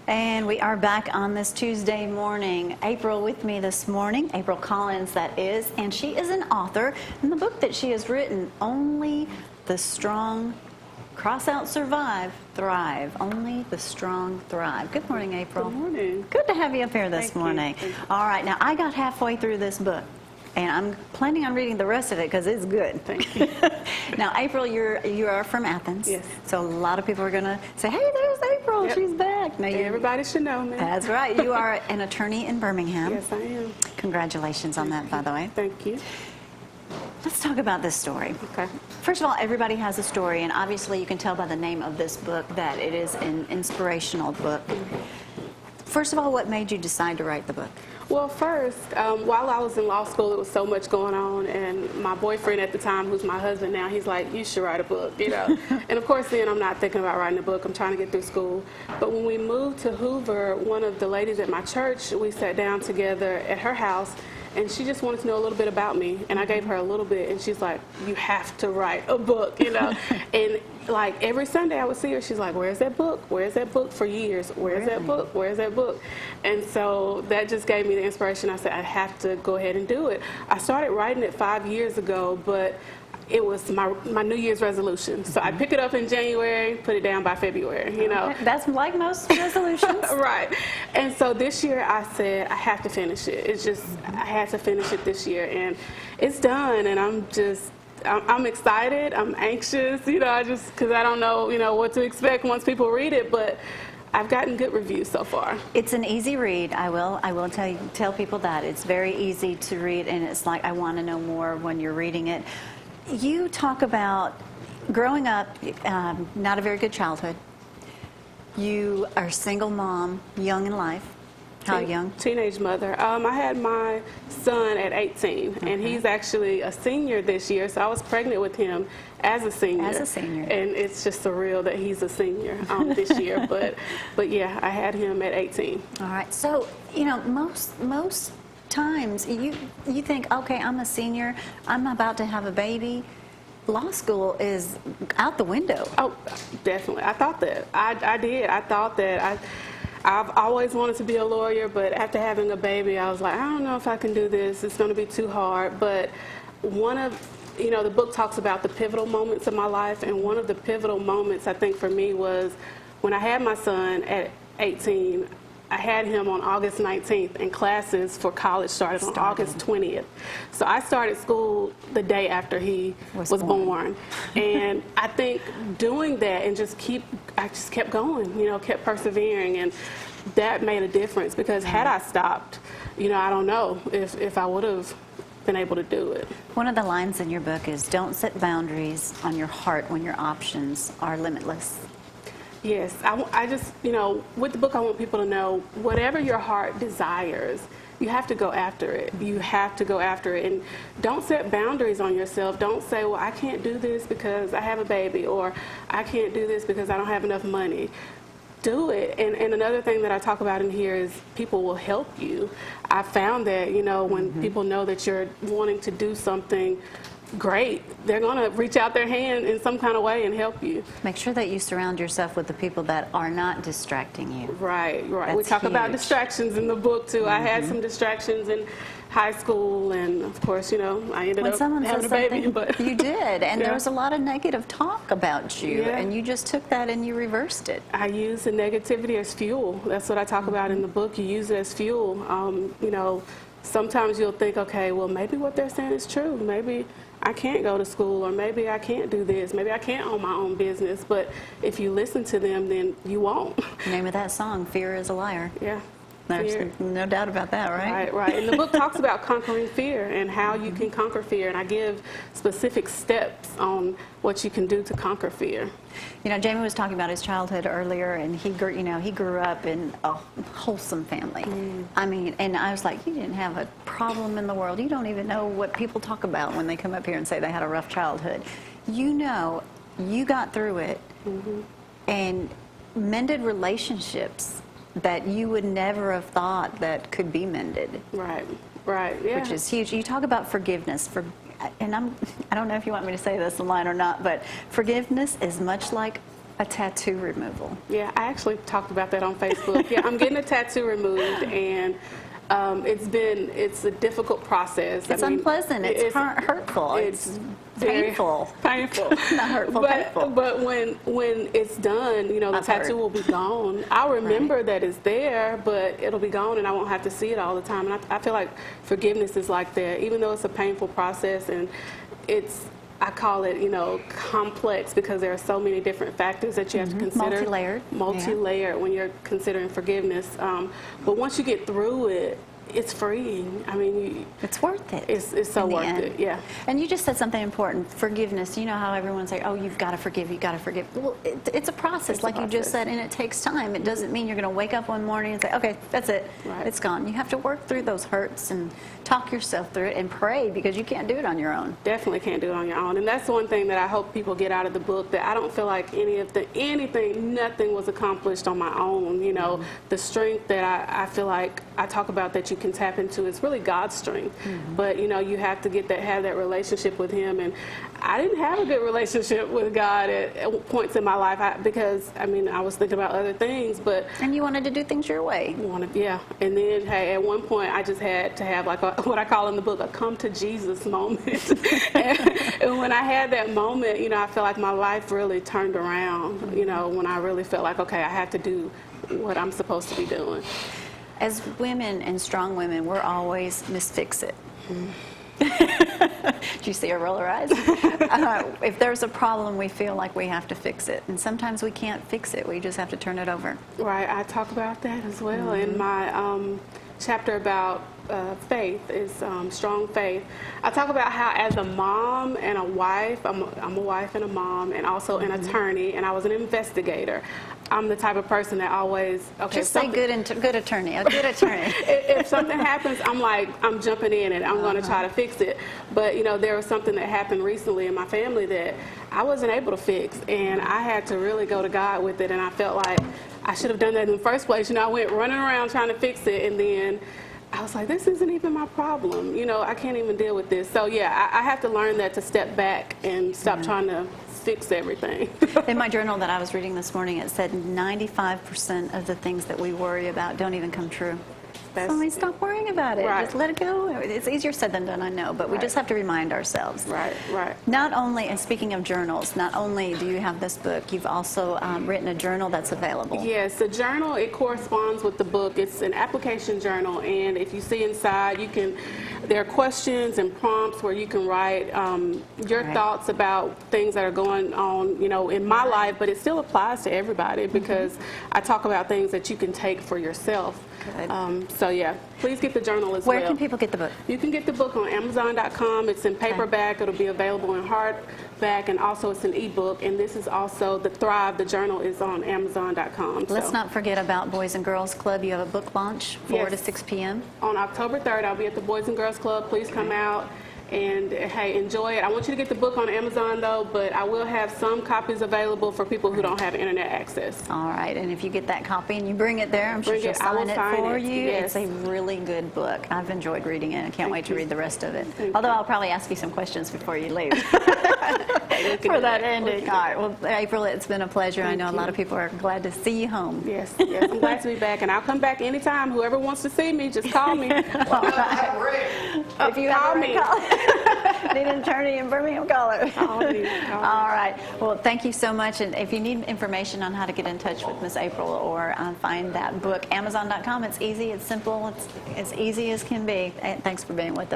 And we are back on this Tuesday morning. April with me this morning, April Collins that is, and she is an author. And the book that she has written, Only the Strong Cross Out, Survive, Thrive. Only the Strong Thrive. Good morning, April. Good morning. Good to have you up here this morning. Thank you. All right, now I got halfway through this book, and I'm planning on reading the rest of it because it's good. Thank you. Now, April, you are from Athens. Yes. So a lot of people are going to say, hey, there's April. Yep. She's back. Now, Everybody should know me. That's right. You are an attorney in Birmingham. Yes, I am. Congratulations on that, by the way. Thank you. Let's talk about this story. Okay. First of all, everybody has a story, and obviously you can tell by the name of this book that it is an inspirational book. First of all, what made you decide to write the book? Well, first, while I was in law school, there was so much going on, and my boyfriend at the time, who's my husband now, he's like, you should write a book, you know. And of course, then I'm not thinking about writing a book. I'm trying to get through school. But when we moved to Hoover, one of the ladies at my church, we sat down together at her house, and she just wanted to know a little bit about me. And I gave her a little bit, and she's like, you have to write a book, you know. And like every Sunday I would see her, she's like, where's that book? Where's that book? For years, where's that book? Where's that book? And so that just gave me the inspiration. I said, I have to go ahead and do it. I started writing it 5 years ago, but it was my New Year's resolution. So I pick it up in January, put it down by February, you know. That's like most resolutions. Right. And so this year I said, I have to finish it. It's just, I had to finish it this year. And it's done, and I'm excited, I'm anxious, you know, because I don't know, you know, what to expect once people read it, but I've gotten good reviews so far. It's an easy read. I will tell people that. It's very easy to read, and it's like I want to know more when you're reading it. You talk about growing up, not a very good childhood. You are a single mom, young in life. How young? Teenage mother. I had my son at 18, and he's actually a senior this year, so I was pregnant with him as a senior. As a senior. And it's just surreal that he's a senior this year, but yeah, I had him at 18. All right. So, you know, most times you think, okay, I'm a senior, I'm about to have a baby. Law school is out the window. Oh, definitely. I thought that. I did. I thought that. I've always wanted to be a lawyer, but after having a baby, I was like, I don't know if I can do this. It's going to be too hard. But the book talks about the pivotal moments of my life, and one of the pivotal moments, I think, for me was when I had my son at 18. I had him on August 19th, and classes for college started on August 20th. So I started school the day after he was born. And I think doing that and I just kept going, you know, kept persevering, and that made a difference, because had I stopped, you know, I don't know if I would have been able to do it. One of the lines in your book is, don't set boundaries on your heart when your options are limitless. Yes, I just, you know, with the book, I want people to know whatever your heart desires, you have to go after it. You have to go after it. And don't set boundaries on yourself. Don't say, well, I can't do this because I have a baby, or I can't do this because I don't have enough money. Do it. And another thing that I talk about in here is people will help you. I found that, you know, when people know that you're wanting to do something great, they're going to reach out their hand in some kind of way and help you. Make sure that you surround yourself with the people that are not distracting you. Right. That's we talk about huge. distractions in the book too. I had some distractions in high school, and of course, you know, I ended up having a baby. But you did, and Yeah. there was a lot of negative talk about you, Yeah. and you just took that and you reversed it. I use the negativity as fuel. That's what I talk about in the book. You use it as fuel. You know, sometimes you'll think, okay, well, maybe what they're saying is true. Maybe I can't go to school, or maybe I can't do this. Maybe I can't own my own business. But if you listen to them, then you won't. The name of that song, Fear is a Liar. Yeah. There's no doubt about that, right? Right. And the book talks about conquering fear and how you can conquer fear. And I give specific steps on what you can do to conquer fear. You know, Jamie was talking about his childhood earlier, and he grew up in a wholesome family. I mean, and I was like, you didn't have a problem in the world. You don't even know what people talk about when they come up here and say they had a rough childhood. You know, you got through it and mended relationships that you would never have thought that could be mended. Right, yeah. Which is huge. You talk about forgiveness. And I don't know if you want me to say this line or not, but forgiveness is much like A tattoo removal. Yeah, I actually talked about that on Facebook. Yeah, I'm getting a tattoo removed, and it's a difficult process. It's unpleasant. It's hurtful. It's painful. Painful. Not hurtful, painful. But when it's done, you know, the tattoo will be gone. I'll remember that it's there, but it'll be gone, and I won't have to see it all the time. And I feel like forgiveness is like that, even though it's a painful process, and I call it, you know, complex, because there are so many different factors that you have to consider. Multi-layered when you're considering forgiveness. But once you get through it, it's freeing. I mean, it's worth it. It's so worth it, yeah. And you just said something important, forgiveness. You know how everyone say, oh, you've got to forgive, you've got to forgive. Well, it's a process, you just said, and it takes time. It doesn't mean you're going to wake up one morning and say, okay, that's it, it's gone. You have to work through those hurts and talk yourself through it and pray, because you can't do it on your own. Definitely can't do it on your own. And that's one thing that I hope people get out of the book, that I don't feel like nothing was accomplished on my own. You know, the strength that I feel like I talk about that you can tap into is really God's strength. But, you know, you have to have that relationship with Him. And I didn't have a good relationship with God at points in my life, because, I mean, I was thinking about other things, but... And you wanted to do things your way. Yeah. And then, hey, at one point, I just had to have, like, what I call in the book, a come to Jesus moment. and when I had that moment, you know, I felt like my life really turned around, you know, when I really felt like, okay, I have to do what I'm supposed to be doing. As women and strong women, we're always Miss Fix-It. Do you see her roll her eyes? If there's a problem, we feel like we have to fix it. And sometimes we can't fix it. We just have to turn it over. Right. I talk about that as well in my chapter about faith, is strong faith. I talk about how, as a mom and a wife, I'm a wife and a mom, and also an attorney, and I was an investigator. I'm the type of person that always, just say good attorney, a good attorney. If something happens, I'm jumping in and I'm going to try to fix it. But, you know, there was something that happened recently in my family that I wasn't able to fix, and I had to really go to God with it, and I felt like I should have done that in the first place. You know, I went running around trying to fix it, and then I was like, this isn't even my problem. You know, I can't even deal with this. So, yeah, I have to learn that, to step back and stop trying to fix everything. In my journal that I was reading this morning, it said 95% of the things that we worry about don't even come true. So I mean, stop worrying about it. Right. Just let it go. It's easier said than done, I know, but we just have to remind ourselves. Right. Not only, and speaking of journals, not only do you have this book, you've also written a journal that's available. Yes, the journal, it corresponds with the book. It's an application journal, and if you see inside, there are questions and prompts where you can write your thoughts about things that are going on, you know, in my life, but it still applies to everybody, because I talk about things that you can take for yourself. So yeah, please get the journal as well. Where can people get the book? You can get the book on Amazon.com. It's in paperback. It'll be available in hardback, and also it's an ebook. And this is also the Thrive. The journal is on Amazon.com. Let's not forget about Boys and Girls Club. You have a book launch 4 to 6 p.m. On October 3rd, I'll be at the Boys and Girls Club. Please come out and, hey, enjoy it. I want you to get the book on Amazon, though, but I will have some copies available for people who don't have internet access. All right, and if you get that copy and you bring it there, I'm sure she'll sign it for you. Yes. It's a really good book. I've enjoyed reading it. I can't wait to read the rest of it. Although I'll probably ask you some questions before you leave for that ending. All right, well, April, it's been a pleasure. I know a lot of people are glad to see you home. Yes, I'm glad to be back, and I'll come back anytime. Whoever wants to see me, just call me. If you call me. Need an attorney in Birmingham, call her. Call me. All right. Well, thank you so much. And if you need information on how to get in touch with Miss April or find that book, Amazon.com. It's easy. It's simple. It's as easy as can be. And thanks for being with us.